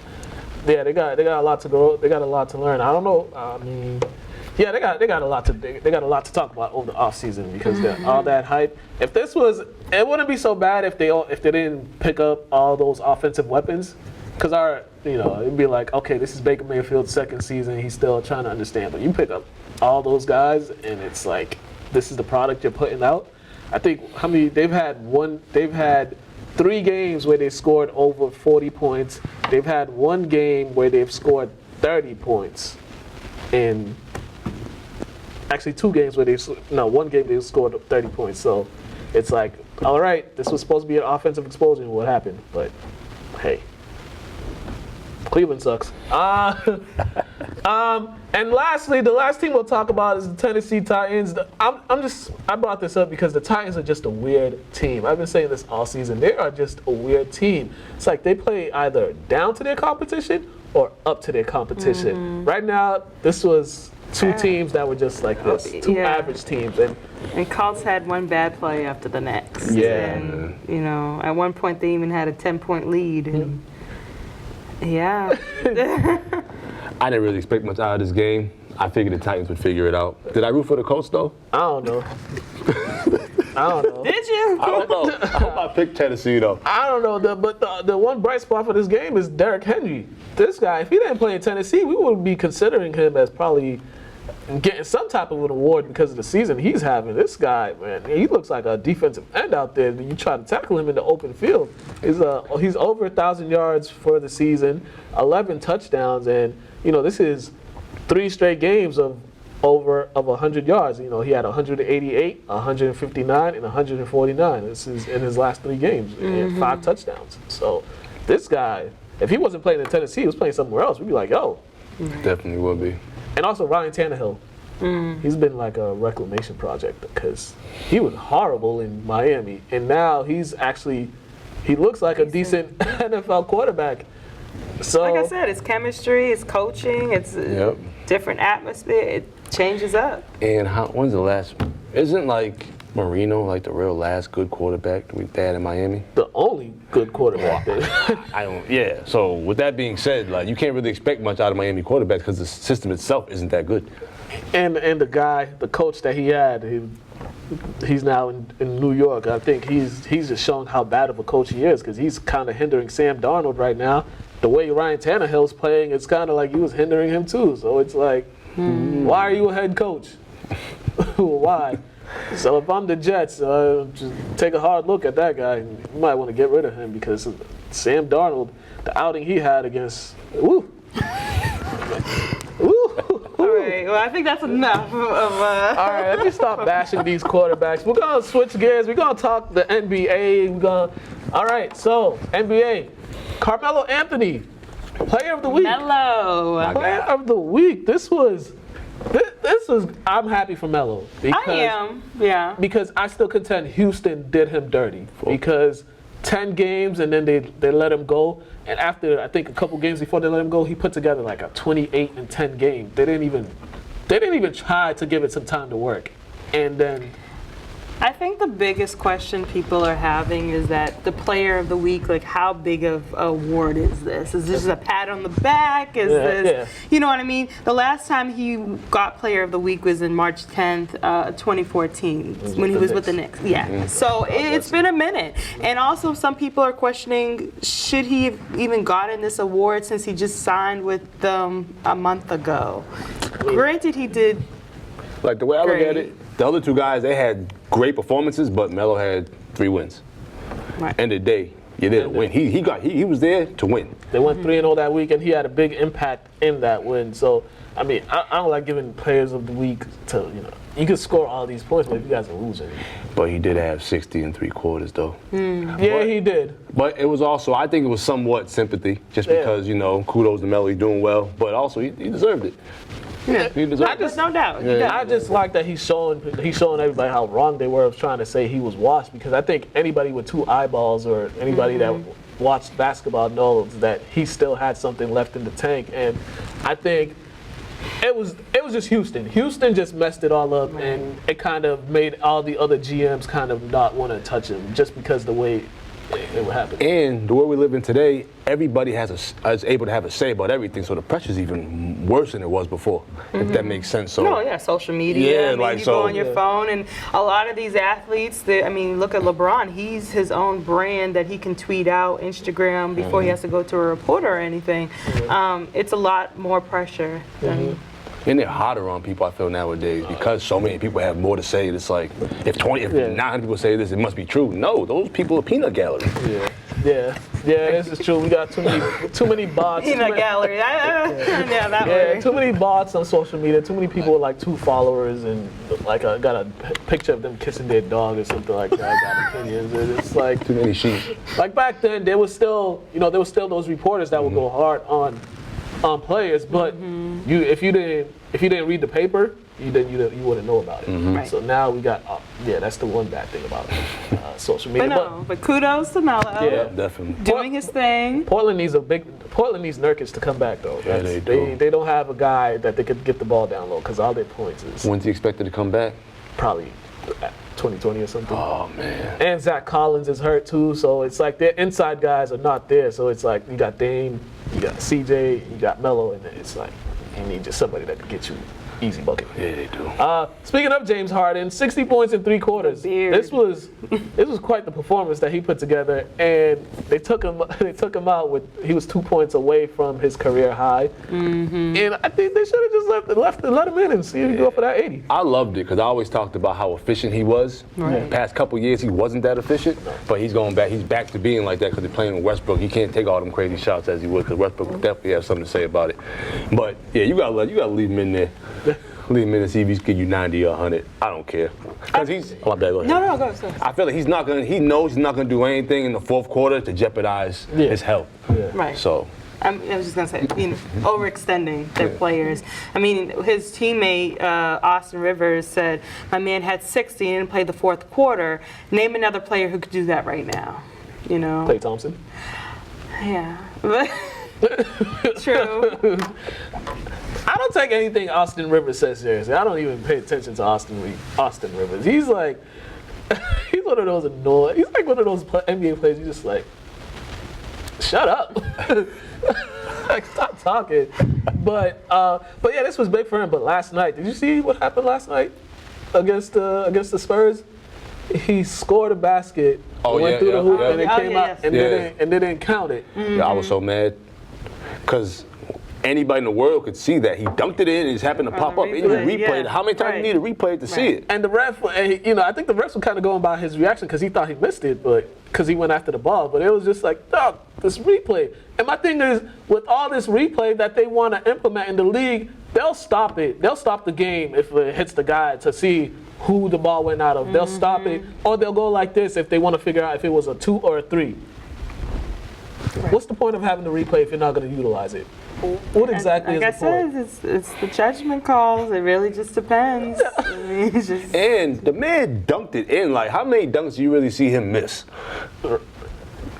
yeah, they got a lot to go. They got a lot to learn. I don't know. I mean. Yeah, they got a lot to talk about over the offseason because all that hype. If this was, it wouldn't be so bad if they didn't pick up all those offensive weapons, because it'd be like, okay, this is Baker Mayfield's second season, he's still trying to understand. But you pick up all those guys, and it's like this is the product you're putting out. I think they've had 3 games where they scored over 40 points. They've had 1 game where they've scored 30 points, and actually 2 games where 1 game they scored 30 points. So it's like, all right, this was supposed to be an offensive explosion. What happened? But hey, Cleveland sucks. And lastly, the last team we'll talk about is the Tennessee Titans. I brought this up because the Titans are just a weird team. I've been saying this all season. They are just a weird team. It's like they play either down to their competition or up to their competition. Right now, this was two teams that were just like this, two average teams. And Colts had one bad play after the next. Yeah. And, you know, at one point they even had a 10-point lead. And yeah. I didn't really expect much out of this game. I figured the Titans would figure it out. Did I root for the Colts, though? I don't know. I don't know. Did you? I don't know. I hope I picked Tennessee, though. I don't know, but the one bright spot for this game is Derrick Henry. This guy, if he didn't play in Tennessee, we would be considering him as probably getting some type of an award because of the season he's having. This guy, man, he looks like a defensive end out there. You try to tackle him in the open field. He's over 1,000 yards for the season, 11 touchdowns, and you know this is 3 straight games of over 100 yards. You know, he had 188, 159, and 149. This is in his last 3 games and 5 touchdowns. So this guy, if he wasn't playing in Tennessee, he was playing somewhere else, we'd be like, yo. Definitely will be. And also Ryan Tannehill. He's been like a reclamation project because he was horrible in Miami. And now he looks like a decent NFL quarterback. So, like I said, it's chemistry, it's coaching, it's a different atmosphere. It changes up. And when's the last? Isn't like Marino like the real last good quarterback we had in Miami? The only good quarterback. I don't. Yeah. So with that being said, like you can't really expect much out of Miami quarterbacks because the system itself isn't that good. And the coach that he had, he's now in New York. I think he's just showing how bad of a coach he is because he's kind of hindering Sam Darnold right now. The way Ryan Tannehill's playing, it's kind of like he was hindering him too. So it's like, why are you a head coach? Why? So if I'm the Jets, just take a hard look at that guy. You might want to get rid of him because Sam Darnold, the outing he had against, woo. All right, well, I think that's enough of All right, let me stop bashing these quarterbacks. We're going to switch gears. We're going to talk the NBA. All right, so NBA. Carmelo Anthony, player of the week. Melo. Player of the week. This was, I'm happy for Melo. I am, yeah. Because I still contend Houston did him dirty. Because 10 games and then they let him go. And after, I think a couple games before they let him go, he put together like a 28-10 game. They didn't even try to give it some time to work. And then I think the biggest question people are having is that the player of the week, like how big of an award is this? Is this a pat on the back? Is this, you know what I mean? The last time he got player of the week was in March 10th, 2014, when he was with the Knicks. Yeah, so it's been a minute. And also some people are questioning, should he have even gotten this award since he just signed with them a month ago? Granted, he did like the way I look at it, the other 2 guys, they had great performances, but Melo had 3 wins. Right. End of the day, you didn't win. He was there to win. They went 3-0 that week, and he had a big impact in that win. So, I mean, I don't like giving players of the week to, you can score all these points, but if you guys are losing. But he did have 60 3/4, though. Yeah, he did. But it was also, I think it was somewhat sympathy, just because, kudos to Melo, he's doing well, but also he deserved it. Yeah, he deserved it. No doubt. I just like that he's showing everybody how wrong they were of trying to say he was washed, because I think anybody with 2 eyeballs or anybody that watched basketball knows that he still had something left in the tank. And I think it was just Houston. Houston just messed it all up, and it kind of made all the other GMs kind of not want to touch him just because the way it would happen. And the way we live in today, everybody is able to have a say about everything, so the pressure's even worse than it was before, if that makes sense. So, social media. Yeah, I mean, you go on your phone, and a lot of these athletes, look at LeBron. He's his own brand that he can tweet out, Instagram, before he has to go to a reporter or anything. It's a lot more pressure than... And they're harder on people, I feel, nowadays, because so many people have more to say. It's like, if 900 people say this, it must be true. No, those people are peanut gallery. Yeah, this is true. We got too many bots. Peanut gallery. Yeah, that word. Too many bots on social media. Too many people with like 2 followers, and like I got a picture of them kissing their dog or something like that. I got opinions. And it's like too many sheep. Like back then, there was still those reporters that would go hard on players, but if you didn't read the paper, you wouldn't know about it. Right. So now we got Yeah, that's the one bad thing about social But media. no, but kudos to Melo. Yeah. Definitely. Doing his thing. Portland needs Nurkic to come back though. Yeah, they do. They don't have a guy that they could get the ball down low because all their points is When's he expected to come back? probably 2020 or something. Oh man. And Zach Collins is hurt too, so it's like their inside guys are not there. So it's like you got Dame, you got CJ, you got Melo, and it's like you need just somebody that can get you easy bucket. Yeah, they do. Speaking of James Harden, 60 points in 3 quarters. Beard. This was quite the performance that he put together, and they took him out with he was 2 points away from his career high. Mm-hmm. And I think they should have just let him in and see him go for that 80. I loved it because I always talked about how efficient he was. Right. The past couple years, he wasn't that efficient, but he's going back. He's back to being like that because they're playing with Westbrook. He can't take all them crazy shots as he would because Westbrook would definitely have something to say about it. But yeah, you gotta leave him in there. Leave him in and see if he's give you 90 or 100. I don't care because he's. Oh, my bad, go ahead. No, go ahead. I feel like he knows he's not gonna do anything in the fourth quarter to jeopardize his health. Yeah. Right. So. I was just going to say, overextending their players. I mean, his teammate, Austin Rivers, said, my man had 60 and didn't play the fourth quarter. Name another player who could do that right now. Klay Thompson. Yeah. True. I don't take anything Austin Rivers says seriously. I don't even pay attention to Austin Rivers. He's like, he's one of those annoying. He's like one of those NBA players. You just like, shut up. Like, stop talking. But yeah, this was big for him. But last night, did you see what happened last night against the Spurs? He scored a basket, went through the hoop, and it came out, and they didn't count it. Yeah, I was so mad because anybody in the world could see that he dunked it in and it just happened to pop up. He replayed it. How many times you need to replay it to see it? And the ref, I think the refs were kind of going by his reaction because he thought he missed it, but because he went after the ball. But it was just like, dog, this replay. And my thing is, with all this replay that they want to implement in the league, they'll stop it. They'll stop the game if it hits the guy to see who the ball went out of. They'll stop it, or they'll go like this if they want to figure out if it was a 2 or a 3. Right. What's the point of having the replay if you're not going to utilize it? What exactly is the point? It's the judgment calls. It really just depends. I mean, it's just... And the man dunked it in. Like, how many dunks do you really see him miss?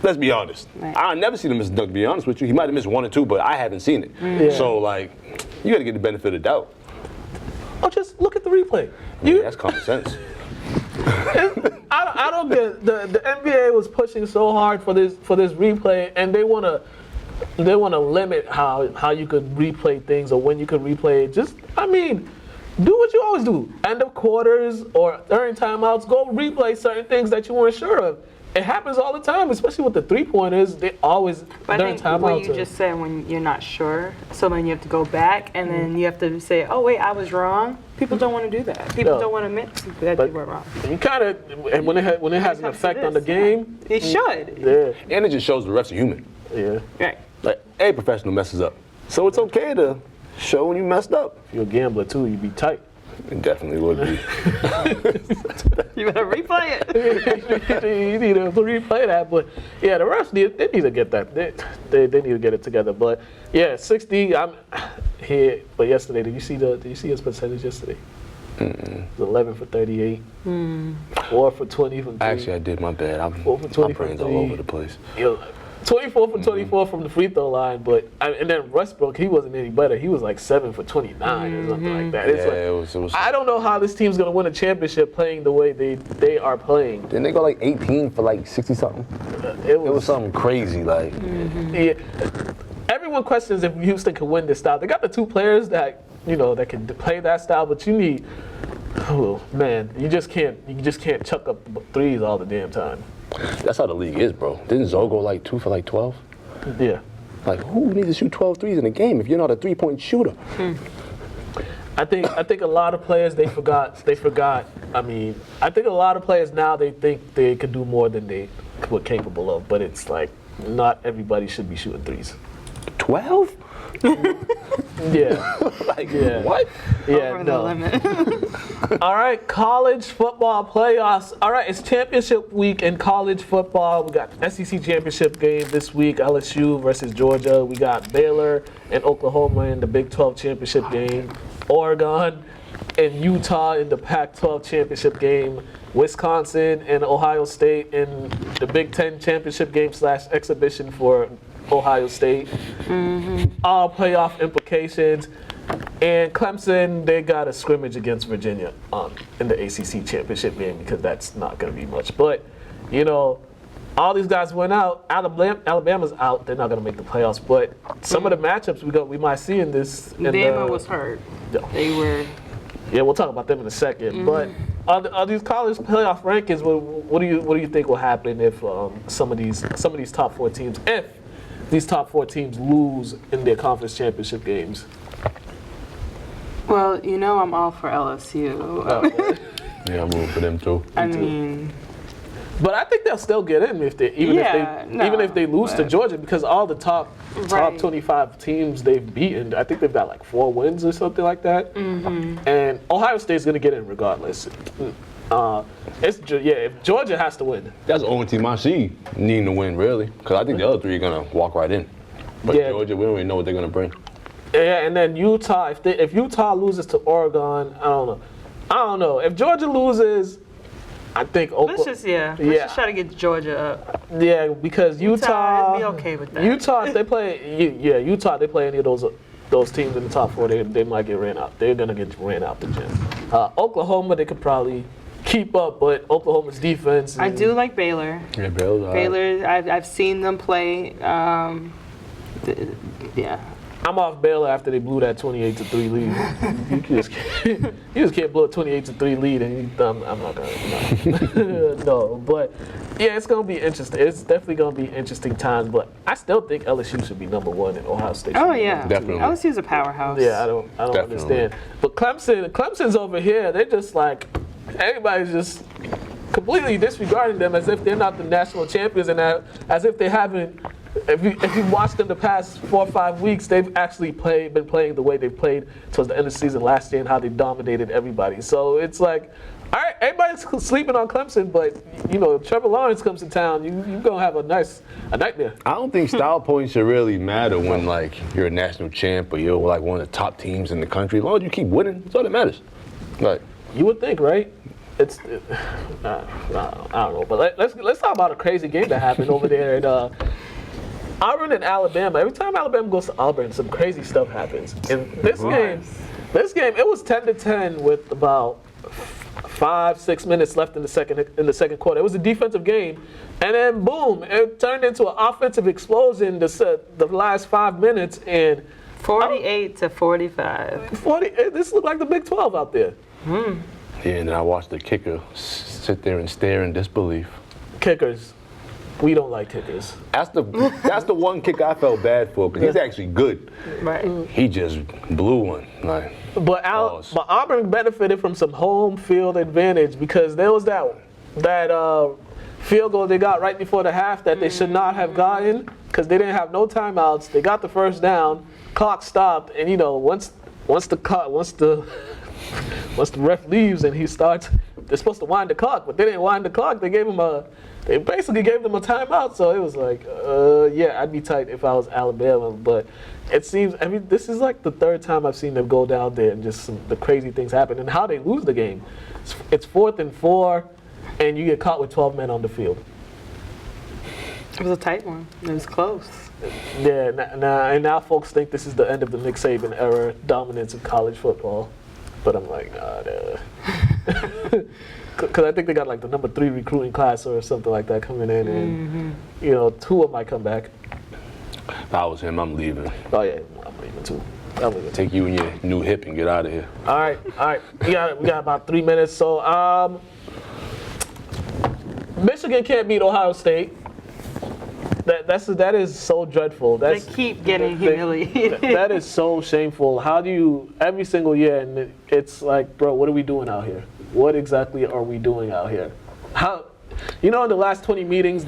Let's be honest. Right. I've never seen him miss a dunk, to be honest with you. He might have missed 1 or 2, but I haven't seen it. Yeah. So, like, you got to get the benefit of the doubt. Oh, just look at the replay. That's common sense. I don't get the NBA was pushing so hard for this replay, and they want to limit how you could replay things or when you could replay it. Just, I mean, do what you always do. End of quarters or during timeouts, go replay certain things that you weren't sure of. It happens all the time, especially with the 3-pointers. They always But during I think timeouts. what you just said, when you're not sure, so then you have to go back and then you have to say, oh wait, I was wrong. People don't want to do that. People don't want to admit that they were wrong. You kind of, and when it has an effect on the game, It should. yeah, And it just shows the refs are human. yeah. Right. Like, every professional messes up. So it's okay to show when you messed up. If you're a gambler too, you'd be tight. It definitely would be. You better replay it. You need to replay that, but yeah, the refs need to get that. They need to get it together. But yeah, 60. I'm here. But yesterday, did you see his percentage yesterday? It was 11 for 38, 4 for 20 from 3. Actually, I did. My bad. 4 for 20 my brain's from all 3. over the place. 24 for 24 from the free throw line, but and then Westbrook, he wasn't any better. He was like 7 for 29 or something like that. It's Yeah, like, it was. I don't know how this team's gonna win a championship playing the way they are playing. Didn't they go like 18 for like 60 something? It It was something crazy, like. Yeah. Everyone questions if Houston can win this style. They got the 2 players that that can play that style, but you need, oh man, you just can't chuck up threes all the damn time. That's how the league is, bro. Didn't Zoe go like 2 for like 12? Yeah. Like, who needs to shoot 12 threes in a game if you're not a 3-point shooter? I think a lot of players they forgot. I mean, I think a lot of players now they think they can do more than they were capable of, but it's like not everybody should be shooting threes. 12? Yeah. Like, Yeah. what? Yeah. Over the limit. All right, college football playoffs. All right, it's championship week in college football. We got SEC championship game this week, LSU versus Georgia. We got Baylor and Oklahoma in the Big 12 championship game. Oregon and Utah in the Pac-12 championship game, Wisconsin and Ohio State in the Big Ten championship game / exhibition for Ohio State. All playoff implications. And Clemson, they got a scrimmage against Virginia in the ACC championship game because that's not going to be much. But, you know, all these guys went out. Alabama's out. They're not going to make the playoffs. But some of the matchups we might see in this. Bama was hurt. They were. Yeah, we'll talk about them in a second. But are these college playoff rankings? What do you think will happen if some of these top 4 teams, if these top 4 teams lose in their conference championship games? Well, you know I'm all for LSU. Yeah, I'm rooting for them too. I mean, but I think they'll still get in if they lose to Georgia, because all the top 25 teams they've beaten, I think they've got like 4 wins or something like that. And Ohio State's going to get in regardless. If Georgia has to win. That's the only team I see needing to win, really, because I think the other 3 are going to walk right in. But Georgia, we don't even know what they're going to bring. Yeah, and then Utah, if Utah loses to Oregon, I don't know. If Georgia loses, I think Let's just try to get Georgia up. Yeah, because Utah, I'd be okay with that. Utah, if they play, Utah, they play any of those teams in the top 4, they might get ran out. They're gonna get ran out the gym. Oklahoma, they could probably keep up, but Oklahoma's defense. I do like Baylor. Yeah, Baylor. Baylor, I've seen them play. I'm off Baylor after they blew that 28-3 lead. You just can't blow a 28-3 lead, and I'm not gonna. No, but yeah, it's gonna be interesting. It's definitely gonna be interesting times. But I still think LSU should be number 1 and Ohio State. Oh yeah, definitely. LSU's a powerhouse. Yeah, I don't understand. But Clemson's over here. They're just like everybody's just completely disregarding them as if they're not the national champions, and as if they haven't. If you watch them the past 4 or 5 weeks, they've actually been playing the way they played towards the end of the season last year and how they dominated everybody. So it's like, all right, everybody's sleeping on Clemson, but you know, if Trevor Lawrence comes to town, you're gonna have a nightmare. I don't think style points should really matter when like you're a national champ or you're like one of the top teams in the country. As long as you keep winning, that's all that matters. Like you would think, right? I don't know, but let's talk about a crazy game that happened over there at Auburn and Alabama. Every time Alabama goes to Auburn, some crazy stuff happens. In this game, it was 10-10 with about 5-6 minutes left in the second quarter. It was a defensive game, and then boom, it turned into an offensive explosion. The last 5 minutes, and 48-45. This looked like the Big 12 out there. Yeah, and then I watched the kicker sit there and stare in disbelief. Kickers. We don't like kickers. That's the one kick I felt bad for, because he's actually good. Right. He just blew one. Like, but Auburn benefited from some home field advantage, because there was that field goal they got right before the half that they should not have gotten, because they didn't have no timeouts. They got the first down, clock stopped, and you know once the ref leaves and he starts, they're supposed to wind the clock, but they didn't wind the clock. They basically gave them a timeout, so it was like, I'd be tight if I was Alabama. But it seems, this is like the 3rd time I've seen them go down there and just the crazy things happen. And how they lose the game. It's 4th and 4, and you get caught with 12 men on the field. It was a tight one. It was close. Yeah, and now folks think this is the end of the Nick Saban era dominance of college football. But I'm like, nah. Because I think they got like the number 3 recruiting class or something like that coming in, and you know, Tua might come back. If I was him, I'm leaving. Oh yeah, I'm leaving too. Take you and your new hip and get out of here. All right. We got about 3 minutes. So Michigan can't beat Ohio State. That is so dreadful. They keep getting humiliated. That is so shameful. How do you, every single year, and it's like, bro, what are we doing out here? What exactly are we doing out here? In the last 20 meetings,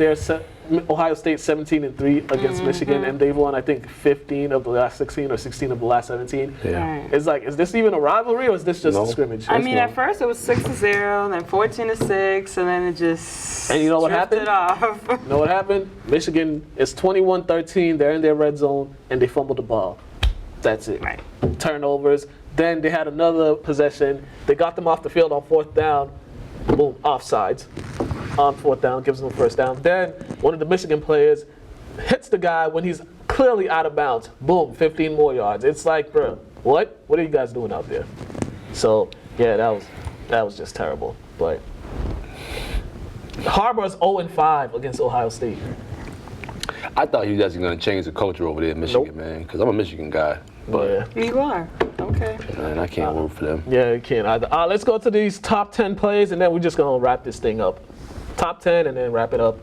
Ohio State 17-3 against Michigan, and they've won, I think, 15 of the last 16 or 16 of the last 17. Yeah. It's like, is this even a rivalry, or is this just a scrimmage? I mean, at first it was 6-0, then 14-6, and then it just and you know what happened? off. You know what happened? Michigan is 21-13. They're in their red zone, and they fumbled the ball. That's it. Right. Turnovers. Then they had another possession. They got them off the field on 4th down. Boom, offsides. On 4th down, gives them a 1st down. Then one of the Michigan players hits the guy when he's clearly out of bounds. Boom, 15 more yards. It's like, bro, what? What are you guys doing out there? So, yeah, that was just terrible. But Harbaugh's 0-5 against Ohio State. I thought you guys were going to change the culture over there in Michigan, man, because I'm a Michigan guy. But You are. Okay. man, I can't root for them. Yeah, you can't either. Let's go to these top 10 plays, and then we're just going to wrap this thing up. Top 10, and then wrap it up.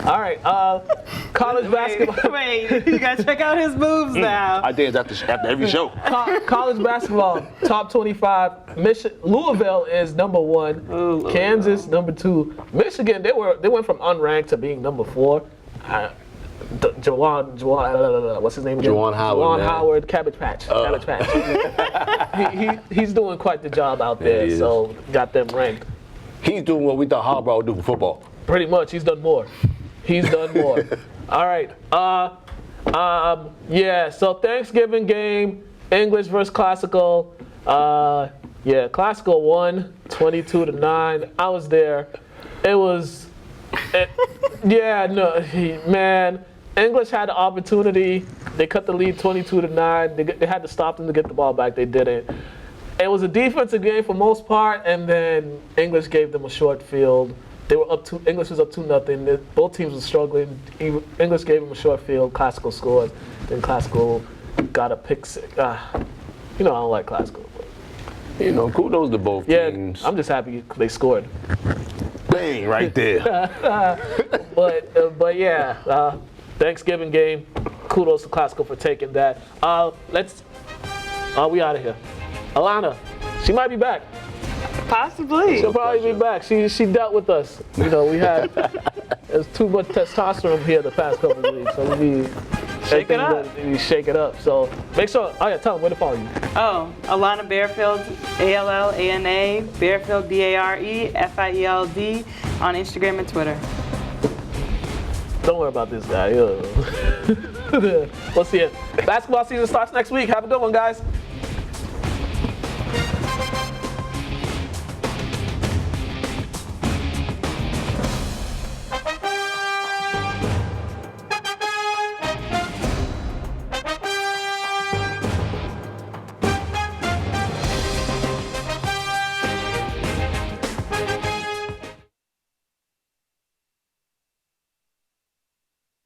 All right, college basketball. Wait, you gotta check out his moves now. I did after every show. College basketball, top 25. Louisville is number 1. Ooh, Kansas number 2. Michigan, they went from unranked to being number 4. Juwan, what's his name again? Juwan Howard. Juwan Man. Howard, Cabbage Patch. Cabbage Patch. he's doing quite the job out there, he is. so got them ranked. He's doing what we thought Harbaugh would do for football. Pretty much, he's done more. He's done more. All right. Yeah. So Thanksgiving game, English versus Classical. Yeah, Classical won 22-9. I was there. It was. Yeah. No. Man. English had the opportunity. They cut the lead 22-9. They had to stop them to get the ball back. They didn't. It was a defensive game for most part, and then English gave them a short field. They were up 2. English was up 2-0. Both teams were struggling. English gave them a short field. Classical scored. Then Classical got a pick six. I don't like Classical. But, You know, kudos to both teams. I'm just happy they scored. Bang, right there. But yeah, Thanksgiving game. Kudos to Classical for taking that. We out of here. Allana, she might be back. Possibly. She'll probably be back. She dealt with us. You know, there's too much testosterone here the past couple of weeks, so we Shake it up. We shake it up. So make sure. Oh yeah, tell them where to follow you. Oh, Allana Barefield, Allana, Barefield, Barefield on Instagram and Twitter. Don't worry about this guy. We'll see you. Basketball season starts next week. Have a good one, guys.